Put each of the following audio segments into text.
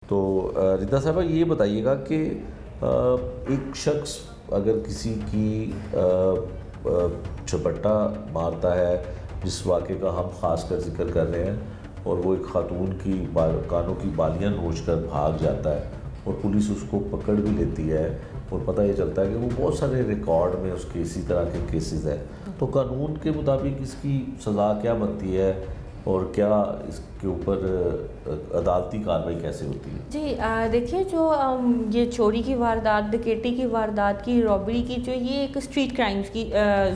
تو ردا صاحبہ یہ بتائیے گا کہ ایک شخص اگر کسی کی چھپٹا مارتا ہے، جس واقعے کا ہم خاص کر ذکر کر رہے ہیں، اور وہ ایک خاتون کی کانوں کی بالیاں نوچ کر بھاگ جاتا ہے اور پولیس اس کو پکڑ بھی لیتی ہے، اور پتہ یہ چلتا ہے کہ وہ بہت سارے ریکارڈ میں اس کے اسی طرح کے کیسز ہیں، تو قانون کے مطابق اس کی سزا کیا بنتی ہے اور کیا اس کے اوپر عدالتی کارروائی کیسے ہوتی ہے؟ جی دیکھیے، جو یہ چوری کی واردات، ڈکیٹی کی واردات کی، رابری کی، جو یہ ایک اسٹریٹ کرائمز کی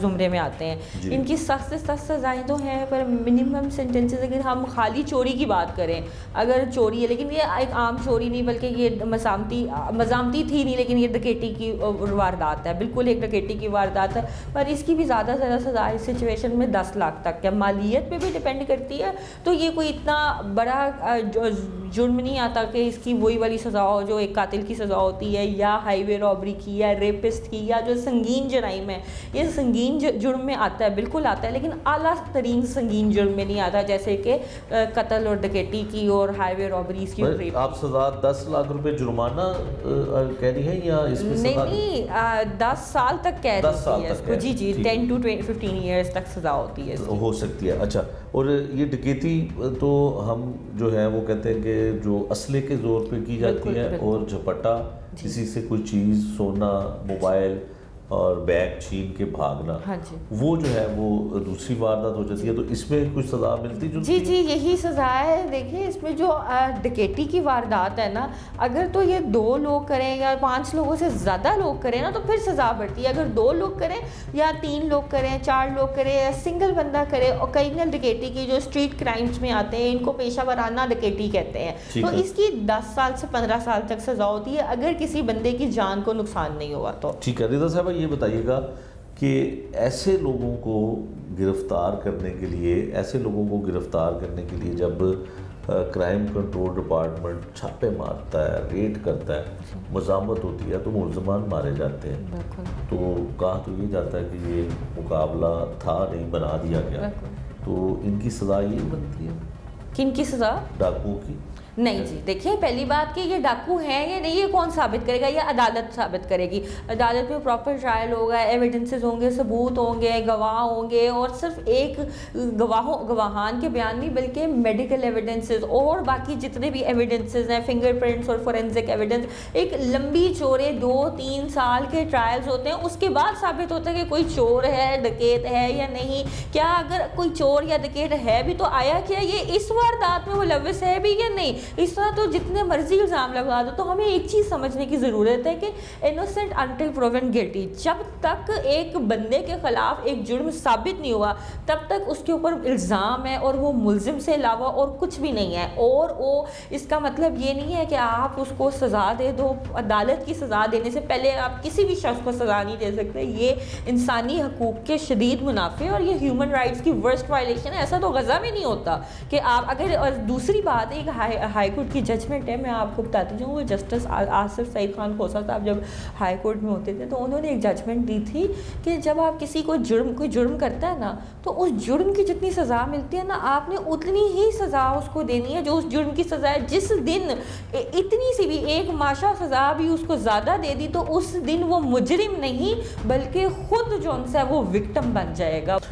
زمرے میں آتے ہیں، ان کی سخت سے سخت سزائیں تو ہیں، پر منیمم سینٹنسز اگر ہم خالی چوری کی بات کریں، اگر چوری ہے، لیکن یہ ایک عام چوری نہیں بلکہ یہ مزامتی تھی نہیں، لیکن یہ ڈکیٹی کی واردات ہے، بالکل ایک ڈکیٹی کی واردات ہے، پر اس کی بھی زیادہ سے زیادہ سزا اس سچویشن میں 10 لاکھ تک ہے، مالیت پہ بھی ڈپینڈ کرتی ہے، تو یہ کوئی اتنا بڑا جرم نہیں آتا کہ اس کی وہی والی سزا ہو جو ایک قاتل کی سزا ہوتی ہے، یا ہائی وے رابری کی، یا ریپسٹ کی، یا جو سنگین جرائم ہے، یہ سنگین جرم میں آتا ہے، بالکل آتا ہے، لیکن اعلیٰ ترین سنگین جرم میں نہیں آتا، جیسے کہ قتل اور ڈکیٹی کی اور ہائی وے رابریز کی۔ آپ سزا 10 لاکھ روپے جرمانہ کہہ رہی ہیں یا اس میں سزا؟ نہیں، 10 سال تک قید ہوتی ہے اس کو، جی 10 to 15 ایئرس تک سزا ہوتی ہے، ہو سکتی ہے۔ اچھا، اور یہ ڈکیتی تو ہم جو ہے وہ کہتے ہیں کہ جو اسلحے کے زور پہ کی جاتی ہے، اور جھپٹا کسی سے کوئی چیز، سونا، موبائل اور بیگ چھین کے بھاگنا، وہ جو ہے وہ دوسری واردات ہو جاتی ہے، تو اس میں کچھ سزا ملتی جو؟ جی یہی سزا ہے۔ دیکھیں، اس میں جو ڈکیٹی کی واردات ہے نا، اگر تو یہ 2 لوگ کریں یا 5 لوگوں سے زیادہ لوگ کریں نا، تو پھر سزا بڑھتی ہے۔ اگر 2 لوگ کریں یا 3 لوگ کریں، 4 لوگ کریں، یا سنگل بندہ کرے، اوکیجنل ڈکیٹی کی جو اسٹریٹ کرائمز میں آتے ہیں، ان کو پیشہ ورانہ ڈکیٹی کہتے ہیں، تو اس کی 10 سال سے 15 سال تک سزا ہوتی ہے، اگر کسی بندے کی جان کو نقصان نہیں ہوا تو۔ ٹھیک ہے، رضا صاحبہ یہ بتائیے گا کہ ایسے لوگوں کو گرفتار کرنے کے لیے جب کرائم کنٹرول ڈپارٹمنٹ چھاپے مارتا ہے، ریڈ کرتا ہے، مزاحمت ہوتی ہے، تو ملزمان مارے جاتے ہیں، تو کہا تو یہ جاتا ہے کہ یہ مقابلہ تھا نہیں، بنا دیا گیا، تو ان کی سزا یہ بنتی ہے؟ کن کی سزا؟ ڈاکوؤں کی؟ نہیں جی، دیکھیں، پہلی بات کہ یہ ڈاکو ہیں یا نہیں، یہ کون ثابت کرے گا؟ یہ عدالت ثابت کرے گی۔ عدالت میں پراپر ٹرائل ہوگا، ایویڈنسز ہوں گے، ثبوت ہوں گے، گواہ ہوں گے، اور صرف ایک گواہان کے بیان نہیں بلکہ میڈیکل ایویڈنسز اور باقی جتنے بھی ایویڈنسز ہیں، فنگر پرنٹس اور فورینزک ایویڈنس، ایک لمبی چوڑے 2-3 سال کے ٹرائلز ہوتے ہیں، اس کے بعد ثابت ہوتا ہے کہ کوئی چور ہے، ڈکیت ہے یا نہیں۔ کیا اگر کوئی چور یا ڈکیت ہے بھی تو آیا کیا یہ اس واردات میں ملوث ہے بھی یا نہیں؟ اس طرح تو جتنے مرضی الزام لگا دو۔ تو ہمیں ایک چیز سمجھنے کی ضرورت ہے کہ انوسنٹ انٹل پروون گلٹی، جب تک ایک بندے کے خلاف ایک جرم ثابت نہیں ہوا تب تک اس کے اوپر الزام ہے، اور وہ ملزم سے علاوہ اور کچھ بھی نہیں ہے، اور وہ اس کا مطلب یہ نہیں ہے کہ آپ اس کو سزا دے دو۔ عدالت کی سزا دینے سے پہلے آپ کسی بھی شخص کو سزا نہیں دے سکتے، یہ انسانی حقوق کے شدید منافع اور یہ ہیومن رائٹس کی ورسٹ وائلیشن ہے۔ ایسا تو غزہ میں نہیں ہوتا کہ آپ اگر، اور دوسری بات ایک ہائی کورٹ کی ججمنٹ ہے، میں آپ کو بتاتی ہوں، وہ جسٹس آصف سعید خان کھوسہ صاحب جب ہائی کورٹ میں ہوتے تھے تو انہوں نے ایک ججمنٹ دی تھی کہ جب آپ کسی کو کوئی جرم کرتا ہے نا، تو اس جرم کی جتنی سزا ملتی ہے نا، آپ نے اتنی ہی سزا اس کو دینی ہے جو اس جرم کی سزا ہے۔ جس دن اتنی سی بھی ایک ماشا سزا بھی اس کو زیادہ دے دی تو اس دن وہ مجرم نہیں بلکہ خود جو ہے وہ وکٹم بن جائے گا۔